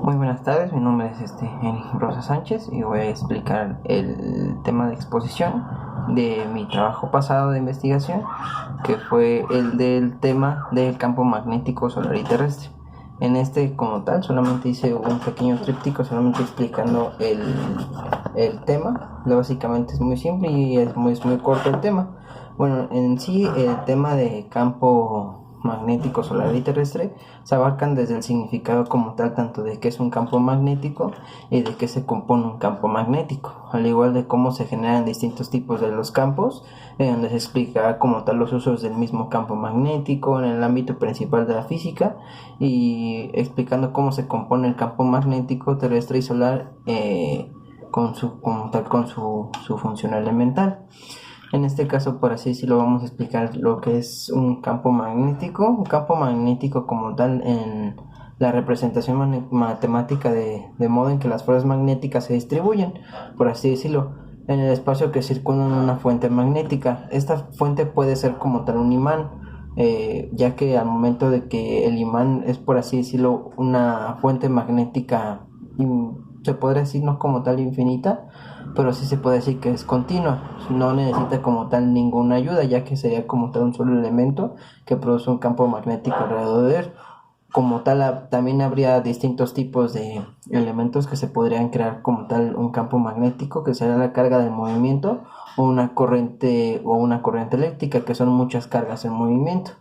Muy buenas tardes, mi nombre es Rosa Sánchez y voy a explicar el tema de exposición de mi trabajo pasado de investigación, que fue el del tema del campo magnético solar y terrestre. En este, como tal, solamente hice un pequeño tríptico, solamente explicando el tema. Básicamente es muy simple y es muy corto el tema. Bueno, en sí, el tema de campo magnético solar y terrestre se abarcan desde el significado como tal, tanto de qué es un campo magnético y de qué se compone un campo magnético, al igual de cómo se generan distintos tipos de los campos, donde se explica como tal los usos del mismo campo magnético en el ámbito principal de la física, y explicando cómo se compone el campo magnético terrestre y solar, con su función elemental. En este caso, por así decirlo, vamos a explicar lo que es un campo magnético. Un campo magnético como tal en la representación matemática de modo en que las fuerzas magnéticas se distribuyen, por así decirlo, en el espacio que circunda una fuente magnética. Esta fuente puede ser como tal un imán, ya que al momento de que el imán es, por así decirlo, una fuente magnética, se podría decir no como tal infinita, pero sí se puede decir que es continua, no necesita como tal ninguna ayuda, ya que sería como tal un solo elemento que produce un campo magnético alrededor de él. Como tal, también habría distintos tipos de elementos que se podrían crear como tal un campo magnético, que sería la carga del movimiento o una corriente eléctrica, que son muchas cargas en movimiento.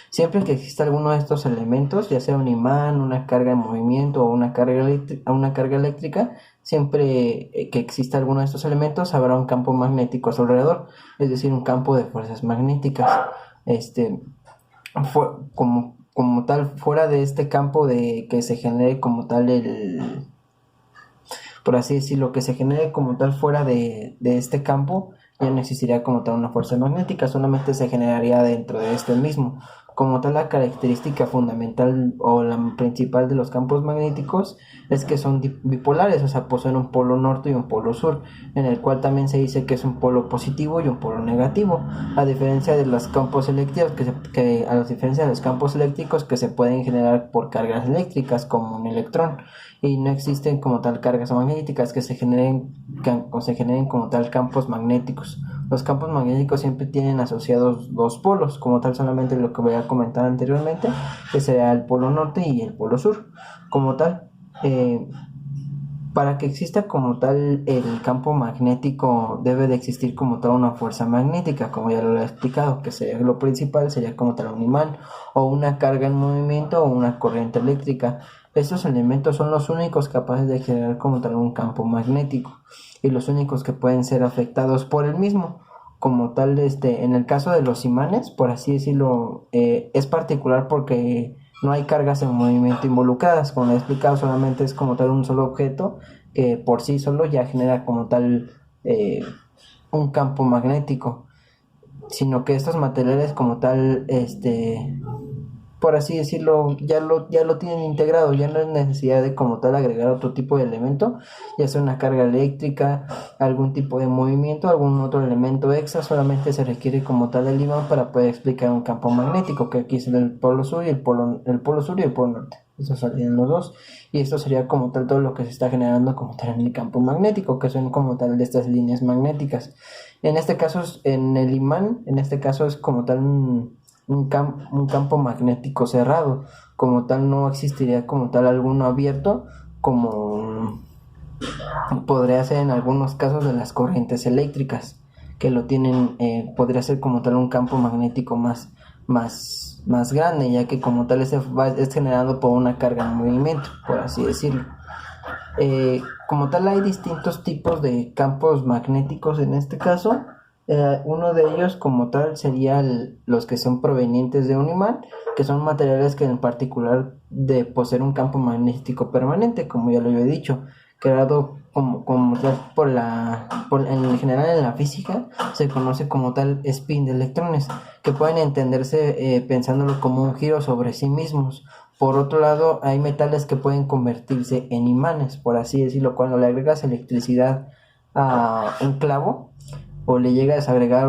Siempre que exista alguno de estos elementos, ya sea un imán, una carga en movimiento o una carga eléctrica, siempre que exista alguno de estos elementos habrá un campo magnético a su alrededor, es decir, un campo de fuerzas magnéticas. Este, fue, como tal, fuera de este campo de que se genere como tal por así decirlo, que se genere como tal fuera de este campo, ya no existiría como tal una fuerza magnética, solamente se generaría dentro de este mismo. Como tal, la característica fundamental o la principal de los campos magnéticos es que son bipolares, o sea, poseen un polo norte y un polo sur, en el cual también se dice que es un polo positivo y un polo negativo, a diferencia de los campos eléctricos a la diferencia de los campos eléctricos que se pueden generar por cargas eléctricas como un electrón, y no existen como tal cargas magnéticas que se generen como tal campos magnéticos. Los campos magnéticos siempre tienen asociados dos polos, como tal solamente lo que voy a comentar anteriormente, que sería el polo norte y el polo sur. Como tal, para que exista como tal el campo magnético debe de existir como tal una fuerza magnética, como ya lo he explicado, que sería lo principal, sería como tal un imán o una carga en movimiento o una corriente eléctrica. Estos elementos son los únicos capaces de generar como tal un campo magnético y los únicos que pueden ser afectados por el mismo. Como tal, en el caso de los imanes, por así decirlo, es particular porque no hay cargas en movimiento involucradas. Como he explicado, solamente es como tal un solo objeto que por sí solo ya genera como tal, un campo magnético, sino que estos materiales como tal, por así decirlo, ya lo tienen integrado, ya no hay necesidad de como tal agregar otro tipo de elemento, ya sea una carga eléctrica, algún tipo de movimiento, algún otro elemento extra. Solamente se requiere como tal el imán para poder explicar un campo magnético, que aquí es el polo sur y el polo sur y el polo norte. Estos serían los dos, y esto sería como tal todo lo que se está generando como tal en el campo magnético, que son como tal de estas líneas magnéticas. En este caso, en el imán, en este caso es como tal un campo magnético cerrado. Como tal, no existiría como tal alguno abierto, como podría ser en algunos casos de las corrientes eléctricas, que lo tienen, podría ser como tal un campo magnético más grande, ya que como tal es generado por una carga en movimiento, por así decirlo. Como tal, hay distintos tipos de campos magnéticos en este caso. Uno de ellos como tal sería los que son provenientes de un imán, que son materiales que en particular de poseer un campo magnético permanente, como ya lo he dicho, creado como tal en general en la física se conoce como tal spin de electrones, que pueden entenderse, pensándolo como un giro sobre sí mismos. Por otro lado, hay metales que pueden convertirse en imanes, por así decirlo, cuando le agregas electricidad a un clavo o le llegas a agregar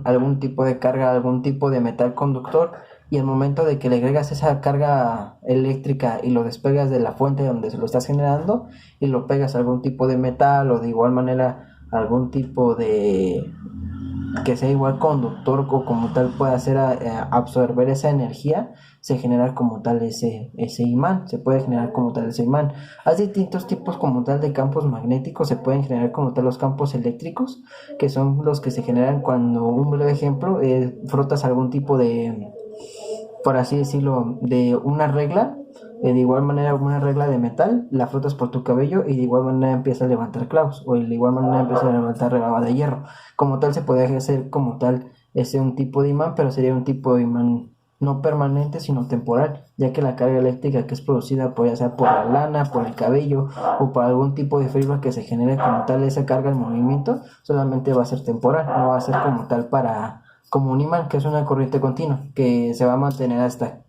algún tipo de carga, algún tipo de metal conductor, y al momento de que le agregas esa carga eléctrica y lo despegas de la fuente donde se lo estás generando y lo pegas a algún tipo de metal o de igual manera algún tipo de que sea igual conductor o como tal pueda hacer absorber esa energía, se genera como tal ese imán, se puede generar como tal ese imán. Hay distintos tipos como tal de campos magnéticos, se pueden generar como tal los campos eléctricos, que son los que se generan cuando, un breve ejemplo, frotas algún tipo de, por así decirlo, de una regla, de igual manera una regla de metal, la frotas por tu cabello y de igual manera empieza a levantar clavos, o de igual manera empieza a levantar rebaba de hierro. Como tal se puede hacer como tal ese un tipo de imán, pero sería un tipo de imán no permanente sino temporal, ya que la carga eléctrica que es producida ya sea por la lana, por el cabello o por algún tipo de fibra que se genere como tal esa carga en movimiento, solamente va a ser temporal, no va a ser como tal para como un imán, que es una corriente continua que se va a mantener hasta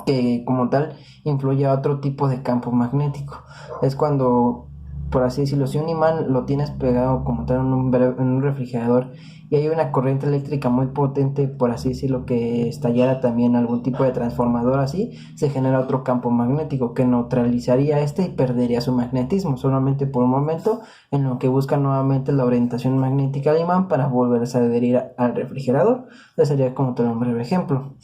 que como tal influye a otro tipo de campo magnético. Es cuando, por así decirlo, si un imán lo tienes pegado como tal en un refrigerador y hay una corriente eléctrica muy potente, por así decirlo, que estallara también algún tipo de transformador así, se genera otro campo magnético que neutralizaría este y perdería su magnetismo solamente por un momento, en lo que busca nuevamente la orientación magnética del imán para volverse a adherir al refrigerador. Ese sería como tal un breve ejemplo.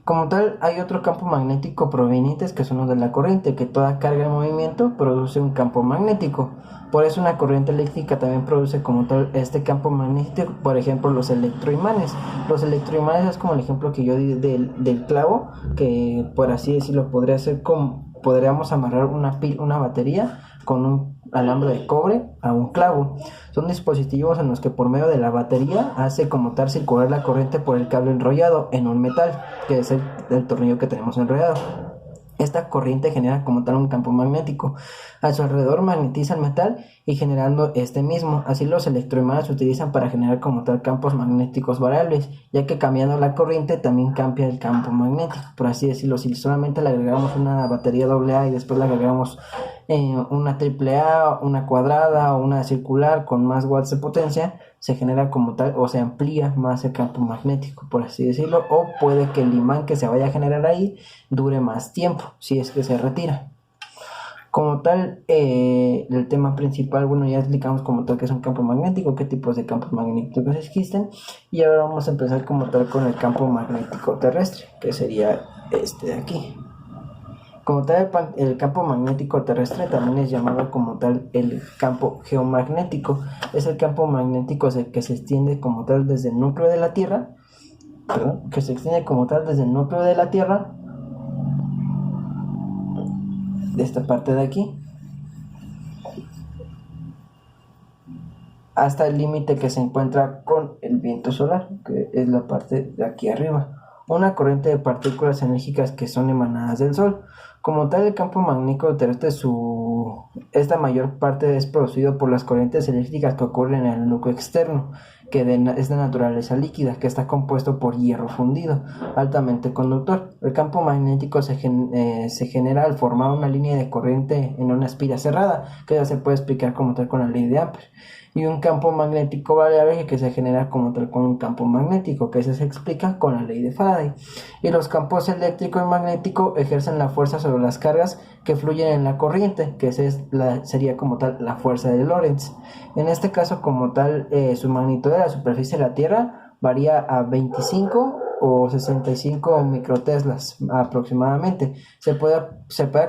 Como tal, hay otro campo magnético provenientes que son los de la corriente, que toda carga en movimiento produce un campo magnético. Por eso una corriente eléctrica también produce como tal este campo magnético, por ejemplo los electroimanes. Los electroimanes es como el ejemplo que yo di del clavo, que por así decirlo podría ser como, podríamos amarrar una batería con un alambre de cobre a un clavo. Son dispositivos en los que por medio de la batería hace como tal circular la corriente por el cable enrollado en un metal, que es el tornillo que tenemos enrollado. Esta corriente genera como tal un campo magnético. A su alrededor magnetiza el metal y generando este mismo. Así los electroimanes se utilizan para generar como tal campos magnéticos variables, ya que cambiando la corriente también cambia el campo magnético. Por así decirlo, si solamente le agregamos una batería AA y después le agregamos una AAA, una cuadrada o una circular con más watts de potencia, se genera como tal o se amplía más el campo magnético, por así decirlo, o puede que el imán que se vaya a generar ahí dure más tiempo si es que se retira. Como tal, el tema principal, bueno, ya explicamos como tal que es un campo magnético, qué tipos de campos magnéticos existen, y ahora vamos a empezar como tal con el campo magnético terrestre, que sería este de aquí. Como tal, el campo magnético terrestre también es llamado como tal el campo geomagnético. Es el campo magnético que se extiende como tal desde el núcleo de la Tierra, que se extiende como tal desde el núcleo de la Tierra, de esta parte de aquí, hasta el límite que se encuentra con el viento solar, que es la parte de aquí arriba. Una corriente de partículas enérgicas que son emanadas del Sol. Como tal, el campo magnético terrestre, esta mayor parte es producido por las corrientes eléctricas que ocurren en el núcleo externo, que es de naturaleza líquida, que está compuesto por hierro fundido, altamente conductor. El campo magnético se genera al formar una línea de corriente en una espiral cerrada, que ya se puede explicar como tal con la ley de Ampère, y un campo magnético variable que se genera como tal con un campo magnético, que se explica con la ley de Faraday. Y los campos eléctrico y magnético ejercen la fuerza sobre las cargas que fluyen en la corriente, que sería como tal la fuerza de Lorentz. En este caso como tal, su magnitud de la superficie de la Tierra varía a 25 o 65 microteslas aproximadamente. Se puede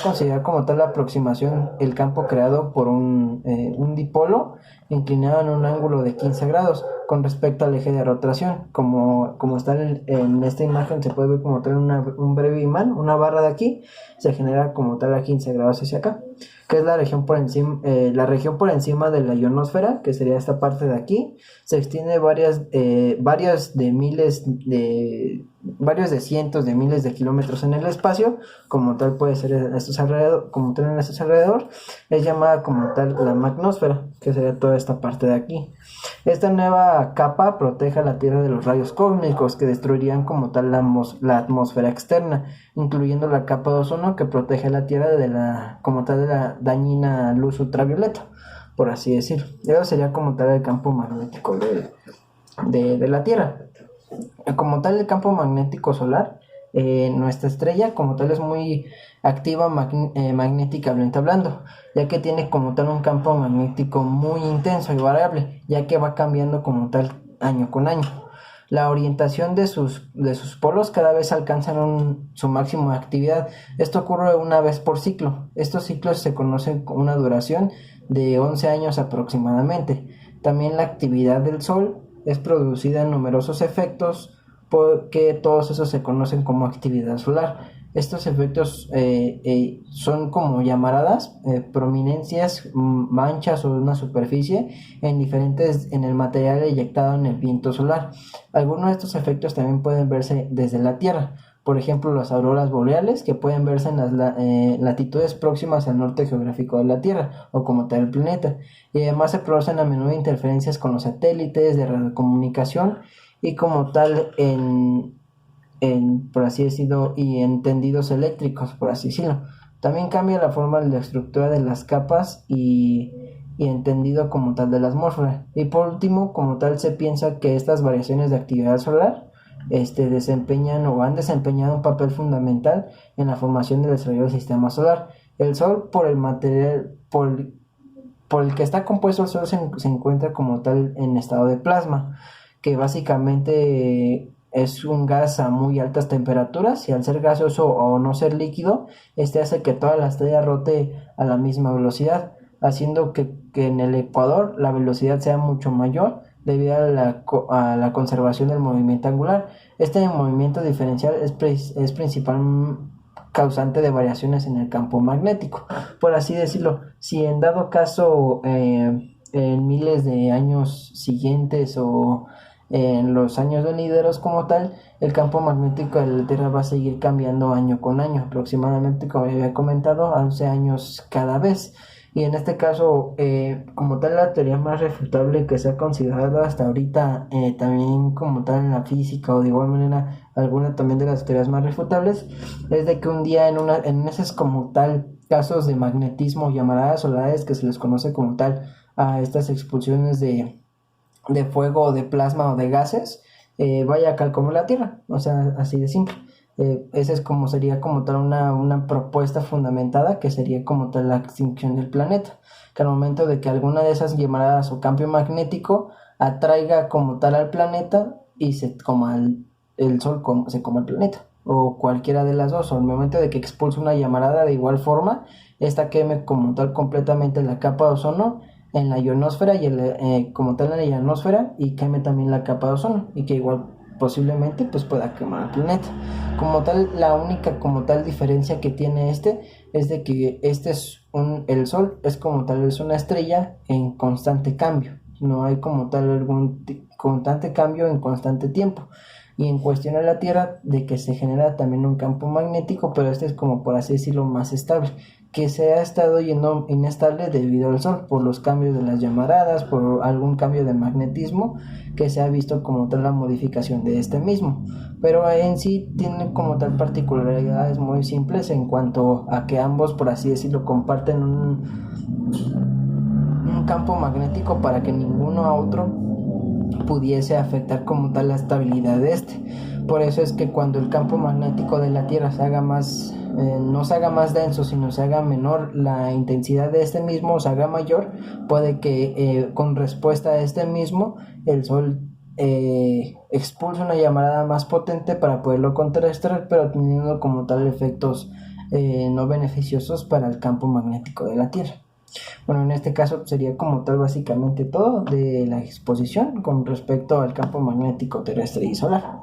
considerar como tal la aproximación el campo creado por un dipolo inclinado en un ángulo de 15 grados con respecto al eje de rotación. Como está en esta imagen, se puede ver como tal un breve imán, una barra de aquí, se genera como tal a 15 grados hacia acá, que es la región por encima de la ionosfera, que sería esta parte de aquí. Se extiende varios de cientos de miles de kilómetros en el espacio, como tal puede ser en estos alrededor, es llamada como tal la magnósfera, que sería toda esta parte de aquí. Esta nueva capa protege a la Tierra de los rayos cósmicos que destruirían como tal la atmósfera externa, incluyendo la capa de ozono que protege a la Tierra de la dañina luz ultravioleta, por así decirlo. Eso sería como tal el campo magnético de la Tierra. Como tal, el campo magnético solar nuestra estrella como tal es muy activa magnéticamente hablando, ya que tiene como tal un campo magnético muy intenso y variable, ya que va cambiando como tal año con año. La orientación de sus polos cada vez alcanzan su máximo de actividad. Esto ocurre una vez por ciclo. Estos ciclos se conocen con una duración de 11 años aproximadamente. También la actividad del Sol es producida en numerosos efectos, porque todos esos se conocen como actividad solar. Estos efectos son como llamaradas, prominencias, manchas o una superficie en el material eyectado en el viento solar. Algunos de estos efectos también pueden verse desde la Tierra. Por ejemplo, las auroras boreales, que pueden verse en las latitudes próximas al norte geográfico de la Tierra o como tal el planeta. Y además se producen a menudo interferencias con los satélites de radiocomunicación y como tal por así decirlo, y en tendidos eléctricos, por así decirlo. También cambia la forma de la estructura de las capas y entendido como tal de la atmósfera. Y por último, como tal, se piensa que estas variaciones de actividad solar desempeñan o han desempeñado un papel fundamental en la formación del desarrollo del sistema solar. El Sol, por el material, por el que está compuesto el Sol, se encuentra como tal en estado de plasma, que básicamente es un gas a muy altas temperaturas, y al ser gaseoso o no ser líquido, hace que toda la estrella rote a la misma velocidad, haciendo que en el ecuador la velocidad sea mucho mayor debido a la conservación del movimiento angular. Este movimiento diferencial es principal causante de variaciones en el campo magnético, por así decirlo. Si en dado caso en miles de años siguientes o en los años venideros como tal, el campo magnético de la Tierra va a seguir cambiando año con año, aproximadamente, como había comentado, 11 años cada vez. Y en este caso, como tal, la teoría más refutable que se ha considerado hasta ahorita, también como tal en la física, o de igual manera alguna también de las teorías más refutables, es de que un día en esos como tal casos de magnetismo, llamaradas solares, que se les conoce como tal a estas expulsiones de fuego o de plasma o de gases, vaya a caer como la Tierra, o sea, así de simple. Esa es como sería como tal una propuesta fundamentada, que sería como tal la extinción del planeta, que al momento de que alguna de esas llamaradas o cambio magnético atraiga como tal al planeta y se coma el Sol, se coma el planeta, o cualquiera de las dos, o al momento de que expulse una llamarada, de igual forma esta queme como tal completamente la capa de ozono en la ionosfera y como tal en la ionosfera, y queme también la capa de ozono, y que igual posiblemente pues pueda quemar el planeta. Como tal, la única como tal diferencia que tiene es de que el Sol es como tal, es una estrella en constante cambio, no hay como tal algún constante cambio en constante tiempo. Y en cuestión a la Tierra, de que se genera también un campo magnético, pero es como por así decirlo más estable, que se ha estado yendo inestable debido al Sol, por los cambios de las llamaradas, por algún cambio de magnetismo que se ha visto como tal la modificación de este mismo. Pero en sí tiene como tal particularidades muy simples en cuanto a que ambos, por así decirlo, comparten un campo magnético para que ninguno a otro pudiese afectar como tal la estabilidad de este. Por eso es que cuando el campo magnético de la Tierra se haga más, no se haga más denso, sino se haga menor, la intensidad de este mismo, o se haga mayor, puede que con respuesta a este mismo, el Sol expulse una llamarada más potente para poderlo contrarrestar, pero teniendo como tal efectos no beneficiosos para el campo magnético de la Tierra. Bueno, en este caso sería como tal básicamente todo de la exposición con respecto al campo magnético terrestre y solar.